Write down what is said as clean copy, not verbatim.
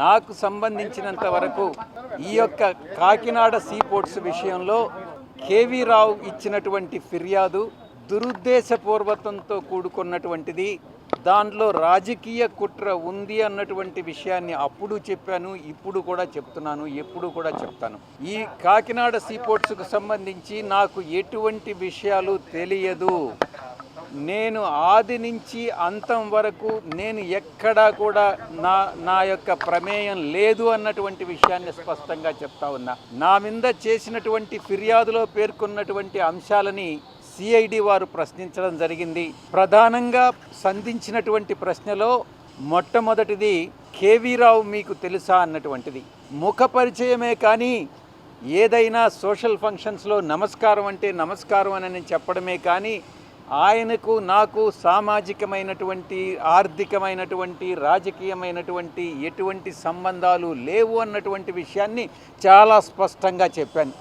నాకు సంబంధించినంత వరకు ఈ యొక్క కాకినాడ సీపోర్ట్స్ విషయంలో కేవీ రావు ఇచ్చినటువంటి ఫిర్యాదు దురుద్దేశపూర్వకంతో కూడుకున్నటువంటిది. దాంట్లో రాజకీయ కుట్ర ఉంది అన్నటువంటి విషయాన్ని అప్పుడు చెప్పాను, ఇప్పుడు కూడా చెప్తున్నాను, ఎప్పుడు కూడా చెప్తాను. ఈ కాకినాడ సీపోర్ట్స్కు సంబంధించి నాకు ఎటువంటి విషయాలు తెలియదు. నేను ఆది నుంచి అంతం వరకు నేను ఎక్కడా కూడా నా యొక్క ప్రమేయం లేదు అన్నటువంటి విషయాన్ని స్పష్టంగా చెప్తా ఉన్నా. నా మీద చేసినటువంటి ఫిర్యాదులో పేర్కొన్నటువంటి అంశాలని సిఐడి వారు ప్రశ్నించడం జరిగింది. ప్రధానంగా సంధించినటువంటి ప్రశ్నలో మొట్టమొదటిది కేవీ రావు మీకు తెలుసా అన్నటువంటిది. ముఖ పరిచయమే కానీ ఏదైనా సోషల్ ఫంక్షన్స్లో నమస్కారం అంటే నమస్కారం అని చెప్పడమే కానీ ఆయనకు నాకు సామాజికమైనటువంటి, ఆర్థికమైనటువంటి, రాజకీయమైనటువంటి ఎటువంటి సంబంధాలు లేవు అన్నటువంటి విషయాన్ని చాలా స్పష్టంగా చెప్పాను.